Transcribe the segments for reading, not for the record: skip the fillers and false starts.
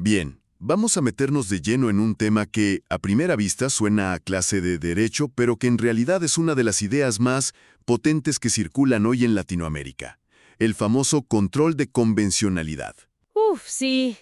Bien, vamos a meternos de lleno en un tema que, a primera vista, suena a clase de derecho, pero que en realidad es una de las ideas más potentes que circulan hoy en Latinoamérica. El famoso control de convencionalidad. Uf, sí.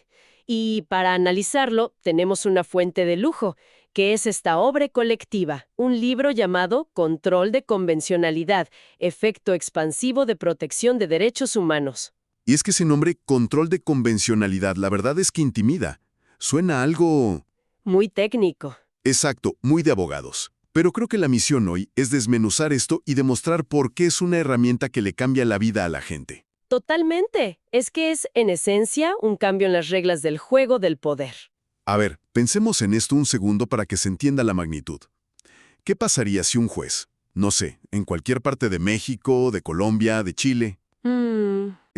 Y para analizarlo, tenemos una fuente de lujo, que es esta obra colectiva, un libro llamado Control de Convencionalidad, Efecto Expansivo de Protección de Derechos Humanos. Y es que ese nombre, control de convencionalidad, la verdad es que intimida. Suena a algo... Muy técnico. Exacto, muy de abogados. Pero creo que la misión hoy es desmenuzar esto y demostrar por qué es una herramienta que le cambia la vida a la gente. Totalmente. Es que es, en esencia, un cambio en las reglas del juego del poder. A ver, pensemos en esto un segundo para que se entienda la magnitud. ¿Qué pasaría si un juez, no sé, en cualquier parte de México, de Colombia, de Chile,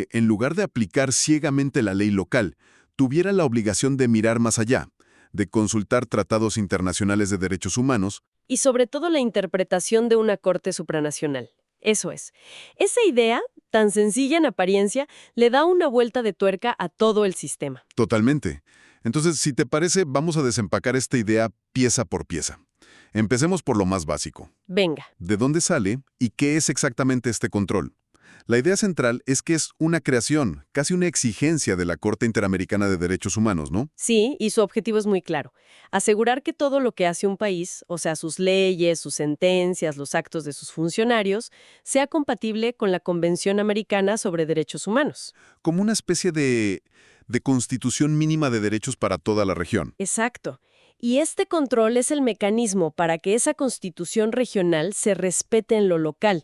en lugar de aplicar ciegamente la ley local, tuviera la obligación de mirar más allá, de consultar tratados internacionales de derechos humanos? Y sobre todo la interpretación de una corte supranacional. Eso es. Esa idea, tan sencilla en apariencia, le da una vuelta de tuerca a todo el sistema. Totalmente. Entonces, si te parece, vamos a desempacar esta idea pieza por pieza. Empecemos por lo más básico. Venga. ¿De dónde sale y qué es exactamente este control? La idea central es que es una creación, casi una exigencia de la Corte Interamericana de Derechos Humanos, ¿no? Sí, y su objetivo es muy claro. Asegurar que todo lo que hace un país, o sea, sus leyes, sus sentencias, los actos de sus funcionarios, sea compatible con la Convención Americana sobre Derechos Humanos. Como una especie de constitución mínima de derechos para toda la región. Exacto. Y este control es el mecanismo para que esa constitución regional se respete en lo local.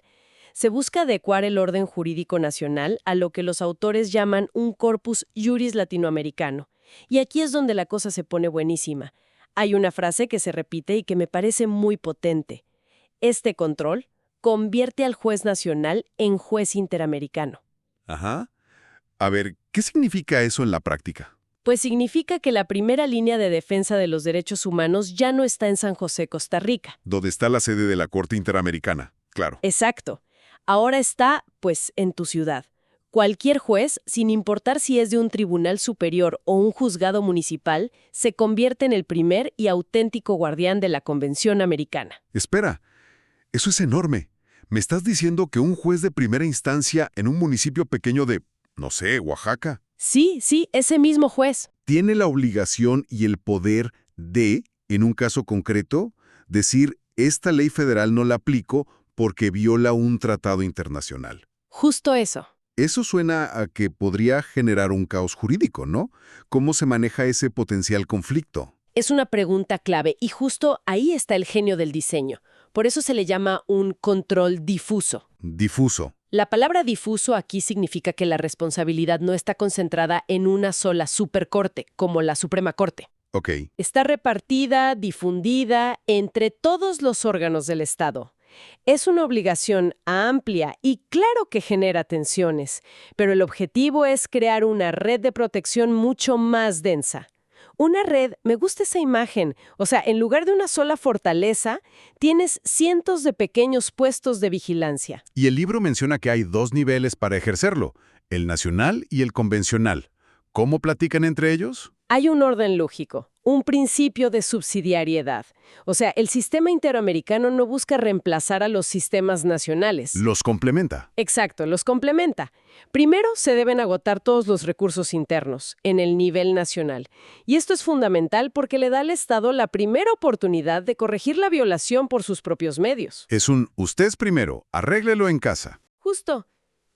Se busca adecuar el orden jurídico nacional a lo que los autores llaman un corpus juris latinoamericano. Y aquí es donde la cosa se pone buenísima. Hay una frase que se repite y que me parece muy potente. Este control convierte al juez nacional en juez interamericano. Ajá. A ver, ¿qué significa eso en la práctica? Pues significa que la primera línea de defensa de los derechos humanos ya no está en San José, Costa Rica. ¿Dónde está la sede de la Corte Interamericana? Claro. Exacto. Ahora está, pues, en tu ciudad. Cualquier juez, sin importar si es de un tribunal superior o un juzgado municipal, se convierte en el primer y auténtico guardián de la Convención Americana. Espera, eso es enorme. ¿Me estás diciendo que un juez de primera instancia en un municipio pequeño de, no sé, Oaxaca, Sí, ese mismo juez. tiene la obligación y el poder de, en un caso concreto, decir, esta ley federal no la aplico porque viola un tratado internacional? Justo eso. Eso suena a que podría generar un caos jurídico, ¿no? ¿Cómo se maneja ese potencial conflicto? Es una pregunta clave y justo ahí está el genio del diseño. Por eso se le llama un control difuso. Difuso. La palabra difuso aquí significa que la responsabilidad no está concentrada en una sola supercorte, como la Suprema Corte. Ok. Está repartida, difundida entre todos los órganos del Estado. Es una obligación amplia y claro que genera tensiones, pero el objetivo es crear una red de protección mucho más densa. Una red, me gusta esa imagen, o sea, en lugar de una sola fortaleza, tienes cientos de pequeños puestos de vigilancia. Y el libro menciona que hay dos niveles para ejercerlo, el nacional y el convencional. ¿Cómo platican entre ellos? Hay un orden lógico, un principio de subsidiariedad. O sea, el sistema interamericano no busca reemplazar a los sistemas nacionales. Los complementa. Exacto, los complementa. Primero, se deben agotar todos los recursos internos, en el nivel nacional. Y esto es fundamental porque le da al Estado la primera oportunidad de corregir la violación por sus propios medios. Es un usted es primero, arréglelo en casa. Justo.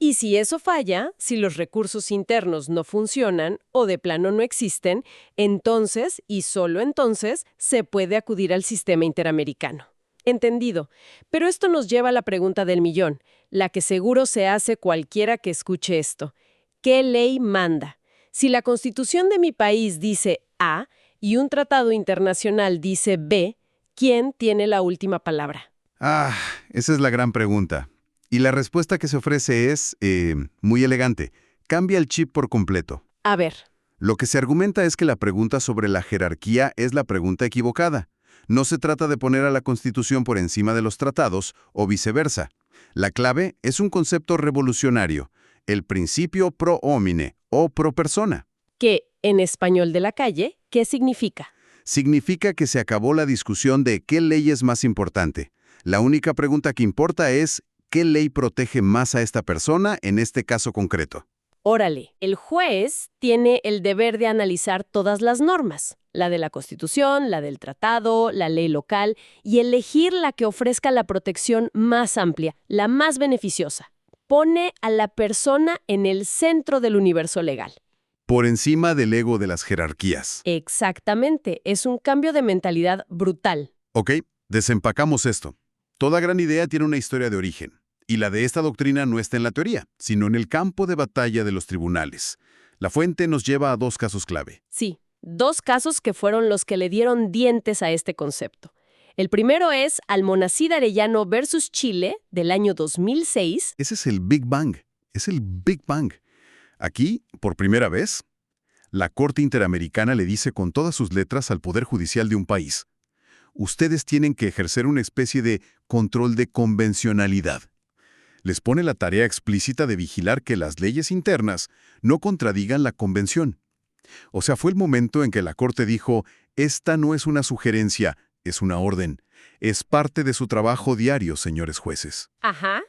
Y si eso falla, si los recursos internos no funcionan o de plano no existen, entonces, y solo entonces, se puede acudir al sistema interamericano. Entendido. Pero esto nos lleva a la pregunta del millón, la que seguro se hace cualquiera que escuche esto. ¿Qué ley manda? Si la Constitución de mi país dice A y un tratado internacional dice B, ¿quién tiene la última palabra? Ah, esa es la gran pregunta. Y la respuesta que se ofrece es, muy elegante. Cambia el chip por completo. A ver. Lo que se argumenta es que la pregunta sobre la jerarquía es la pregunta equivocada. No se trata de poner a la Constitución por encima de los tratados o viceversa. La clave es un concepto revolucionario, el principio pro homine o pro persona. Que En español de la calle, ¿qué significa? Significa que se acabó la discusión de qué ley es más importante. La única pregunta que importa es ¿qué ley protege más a esta persona en este caso concreto? Órale, el juez tiene el deber de analizar todas las normas, la de la Constitución, la del tratado, la ley local, y elegir la que ofrezca la protección más amplia, la más beneficiosa. Pone a la persona en el centro del universo legal. Por encima del ego de las jerarquías. Exactamente, es un cambio de mentalidad brutal. Ok, desempacamos esto. Toda gran idea tiene una historia de origen. Y la de esta doctrina no está en la teoría, sino en el campo de batalla de los tribunales. La fuente nos lleva a dos casos clave. Sí, dos casos que fueron los que le dieron dientes a este concepto. El primero es Almonacid Arellano versus Chile, del año 2006. Ese es el Big Bang. Es el Big Bang. Aquí, por primera vez, la Corte Interamericana le dice con todas sus letras al Poder Judicial de un país: ustedes tienen que ejercer una especie de control de convencionalidad. Les pone la tarea explícita de vigilar que las leyes internas no contradigan la convención. O sea, fue el momento en que la Corte dijo, esta no es una sugerencia, es una orden. Es parte de su trabajo diario, señores jueces. Ajá.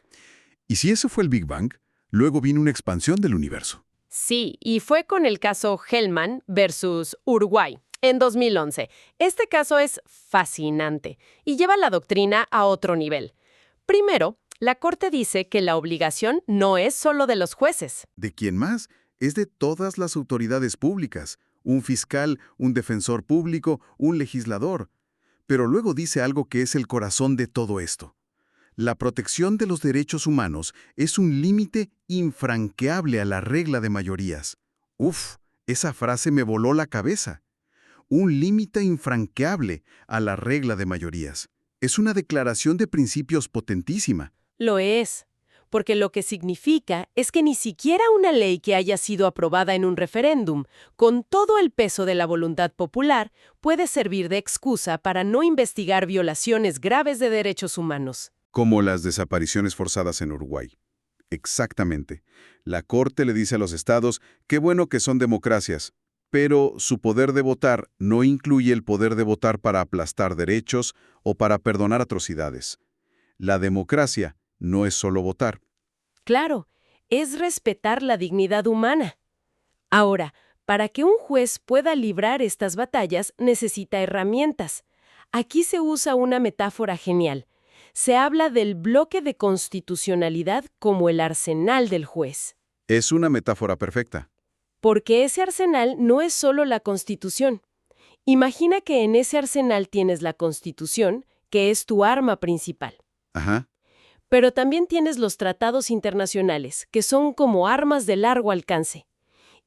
Y si ese fue el Big Bang, luego vino una expansión del universo. Sí, y fue con el caso Hellman versus Uruguay, en 2011. Este caso es fascinante y lleva la doctrina a otro nivel. Primero, la Corte dice que la obligación no es solo de los jueces. ¿De quién más? Es de todas las autoridades públicas. Un fiscal, un defensor público, un legislador. Pero luego dice algo que es el corazón de todo esto. La protección de los derechos humanos es un límite infranqueable a la regla de mayorías. Uf, esa frase me voló la cabeza. Un límite infranqueable a la regla de mayorías. Es una declaración de principios potentísima. Lo es, porque lo que significa es que ni siquiera una ley que haya sido aprobada en un referéndum, con todo el peso de la voluntad popular, puede servir de excusa para no investigar violaciones graves de derechos humanos. Como las desapariciones forzadas en Uruguay. Exactamente. La Corte le dice a los estados, qué bueno que son democracias, pero su poder de votar no incluye el poder de votar para aplastar derechos o para perdonar atrocidades. La democracia no es solo votar. Claro, es respetar la dignidad humana. Ahora, para que un juez pueda librar estas batallas, necesita herramientas. Aquí se usa una metáfora genial. Se habla del bloque de constitucionalidad como el arsenal del juez. Es una metáfora perfecta. Porque ese arsenal no es solo la Constitución. Imagina que en ese arsenal tienes la Constitución, que es tu arma principal. Ajá. Pero también tienes los tratados internacionales, que son como armas de largo alcance.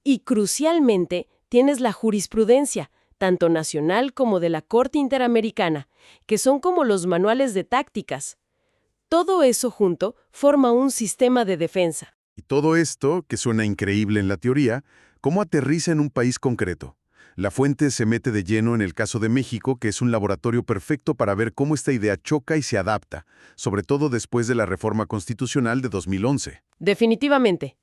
Y crucialmente, tienes la jurisprudencia, tanto nacional como de la Corte Interamericana, que son como los manuales de tácticas. Todo eso junto forma un sistema de defensa. Y todo esto, que suena increíble en la teoría, ¿cómo aterriza en un país concreto? La fuente se mete de lleno en el caso de México, que es un laboratorio perfecto para ver cómo esta idea choca y se adapta, sobre todo después de la reforma constitucional de 2011. Definitivamente.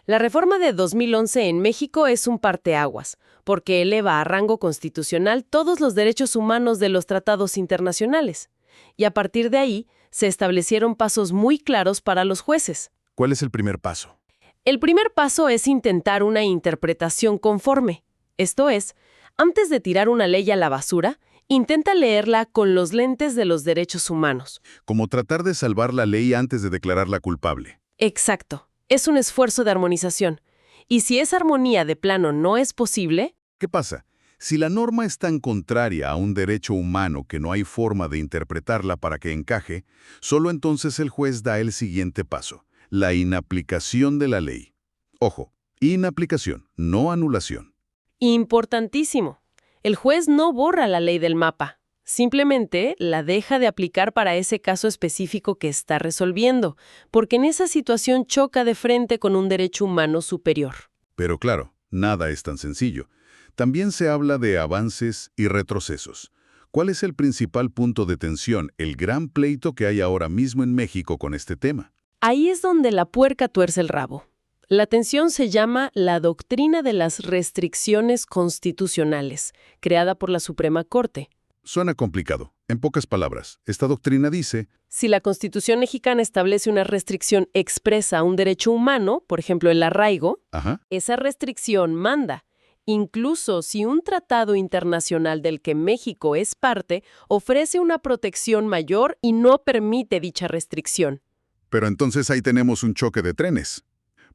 La reforma de 2011 en México es un parteaguas, porque eleva a rango constitucional todos los derechos humanos de los tratados internacionales. Y a partir de ahí, se establecieron pasos muy claros para los jueces. ¿Cuál es el primer paso? El primer paso es intentar una interpretación conforme. Esto es, antes de tirar una ley a la basura, intenta leerla con los lentes de los derechos humanos. Como tratar de salvar la ley antes de declararla culpable. Exacto. Es un esfuerzo de armonización. Y si esa armonía de plano no es posible... ¿Qué pasa? Si la norma es tan contraria a un derecho humano que no hay forma de interpretarla para que encaje, solo entonces el juez da el siguiente paso, la inaplicación de la ley. Ojo, inaplicación, no anulación. Importantísimo. El juez no borra la ley del mapa. Simplemente la deja de aplicar para ese caso específico que está resolviendo, porque en esa situación choca de frente con un derecho humano superior. Pero claro, nada es tan sencillo. También se habla de avances y retrocesos. ¿Cuál es el principal punto de tensión, el gran pleito que hay ahora mismo en México con este tema? Ahí es donde la puerca tuerce el rabo. La tensión se llama la doctrina de las restricciones constitucionales, creada por la Suprema Corte. Suena complicado. En pocas palabras, esta doctrina dice, Si la Constitución mexicana establece una restricción expresa a un derecho humano, por ejemplo el arraigo, esa restricción manda, incluso si un tratado internacional del que México es parte ofrece una protección mayor y no permite dicha restricción. pero entonces ahí tenemos un choque de trenes.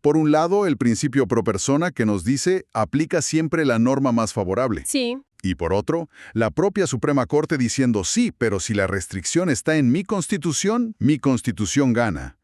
Por un lado, el principio pro persona que nos dice aplica siempre la norma más favorable. Sí. Y por otro, la propia Suprema Corte diciendo sí, pero si la restricción está en mi Constitución gana.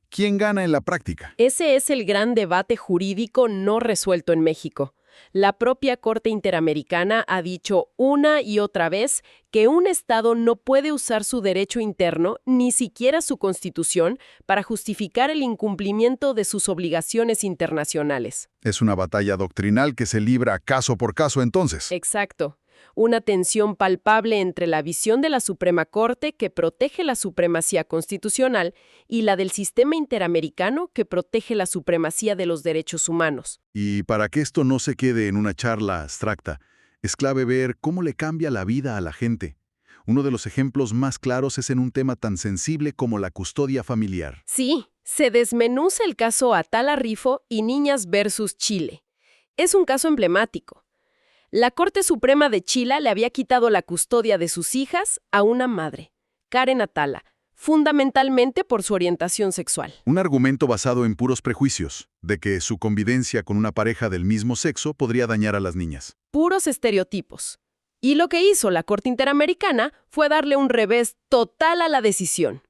¿Quién gana en la práctica? Ese es el gran debate jurídico no resuelto en México. La propia Corte Interamericana ha dicho una y otra vez que un Estado no puede usar su derecho interno, ni siquiera su Constitución, para justificar el incumplimiento de sus obligaciones internacionales. Es una batalla doctrinal que se libra caso por caso entonces. Exacto. Una tensión palpable entre la visión de la Suprema Corte, que protege la supremacía constitucional, y la del sistema interamericano, que protege la supremacía de los derechos humanos. Y para que esto no se quede en una charla abstracta, es clave ver cómo le cambia la vida a la gente. Uno de los ejemplos más claros es en un tema tan sensible como la custodia familiar. Sí, se desmenuza el caso Atala Rifo y Niñas versus Chile. Es un caso emblemático. La Corte Suprema de Chile le había quitado la custodia de sus hijas a una madre, Karen Atala, fundamentalmente por su orientación sexual. Un argumento basado en puros prejuicios, de que su convivencia con una pareja del mismo sexo podría dañar a las niñas. Puros estereotipos. Y lo que hizo la Corte Interamericana fue darle un revés total a la decisión.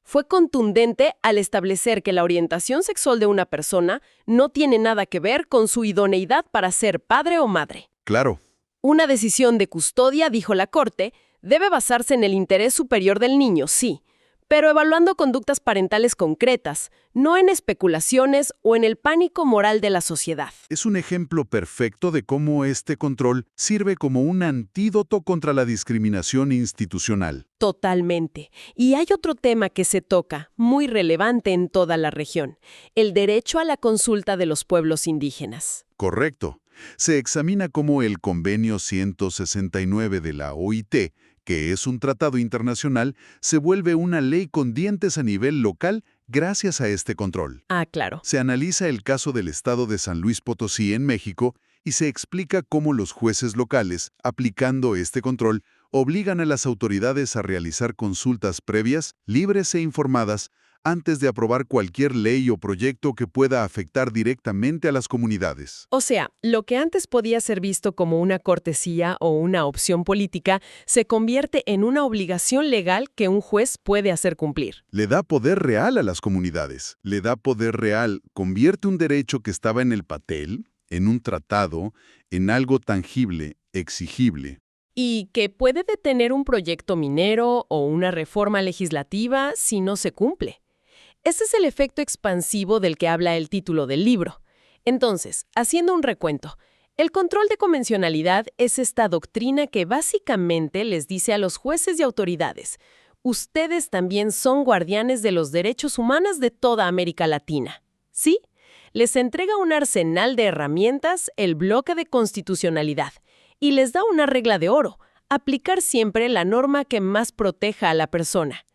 Fue contundente al establecer que la orientación sexual de una persona no tiene nada que ver con su idoneidad para ser padre o madre. Claro. Una decisión de custodia, dijo la Corte, debe basarse en el interés superior del niño, sí, pero evaluando conductas parentales concretas, no en especulaciones o en el pánico moral de la sociedad. Es un ejemplo perfecto de cómo este control sirve como un antídoto contra la discriminación institucional. Totalmente. Y hay otro tema que se toca, muy relevante en toda la región, el derecho a la consulta de los pueblos indígenas. Correcto. Se examina cómo el Convenio 169 de la OIT, que es un tratado internacional, se vuelve una ley con dientes a nivel local gracias a este control. Ah, claro. Se analiza el caso del estado de San Luis Potosí en México y se explica cómo los jueces locales, aplicando este control, obligan a las autoridades a realizar consultas previas, libres e informadas, antes de aprobar cualquier ley o proyecto que pueda afectar directamente a las comunidades. O sea, lo que antes podía ser visto como una cortesía o una opción política se convierte en una obligación legal que un juez puede hacer cumplir. Le da poder real a las comunidades. Le da poder real, convierte un derecho que estaba en el papel, en un tratado, en algo tangible, exigible. Y que puede detener un proyecto minero o una reforma legislativa si no se cumple. Ese es el efecto expansivo del que habla el título del libro. Entonces, haciendo un recuento, el control de convencionalidad es esta doctrina que básicamente les dice a los jueces y autoridades: ustedes también son guardianes de los derechos humanos de toda América Latina. ¿Sí? Les entrega un arsenal de herramientas, el bloque de constitucionalidad, y les da una regla de oro: aplicar siempre la norma que más proteja a la persona.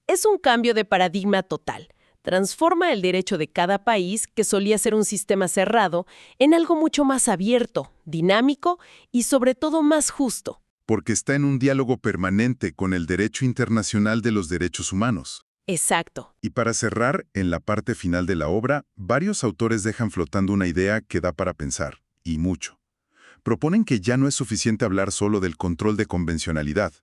Es un cambio de paradigma total. Transforma el derecho de cada país, que solía ser un sistema cerrado, en algo mucho más abierto, dinámico y sobre todo más justo. Porque está en un diálogo permanente con el derecho internacional de los derechos humanos. Exacto. Y para cerrar, en la parte final de la obra, varios autores dejan flotando una idea que da para pensar, y mucho. Proponen que ya no es suficiente hablar solo del control de convencionalidad,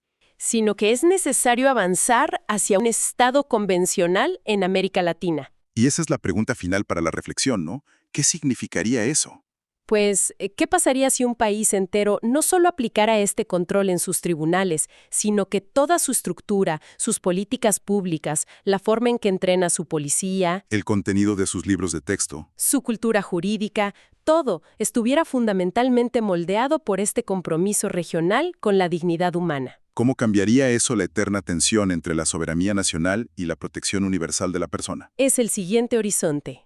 sino que es necesario avanzar hacia un Estado convencional en América Latina. Y esa es la pregunta final para la reflexión, ¿no? ¿Qué significaría eso? Pues, ¿qué pasaría si un país entero no solo aplicara este control en sus tribunales, sino que toda su estructura, sus políticas públicas, la forma en que entrena su policía, El contenido de sus libros de texto. su cultura jurídica, todo estuviera fundamentalmente moldeado por este compromiso regional con la dignidad humana? ¿Cómo cambiaría eso la eterna tensión entre la soberanía nacional y la protección universal de la persona? Es el siguiente horizonte.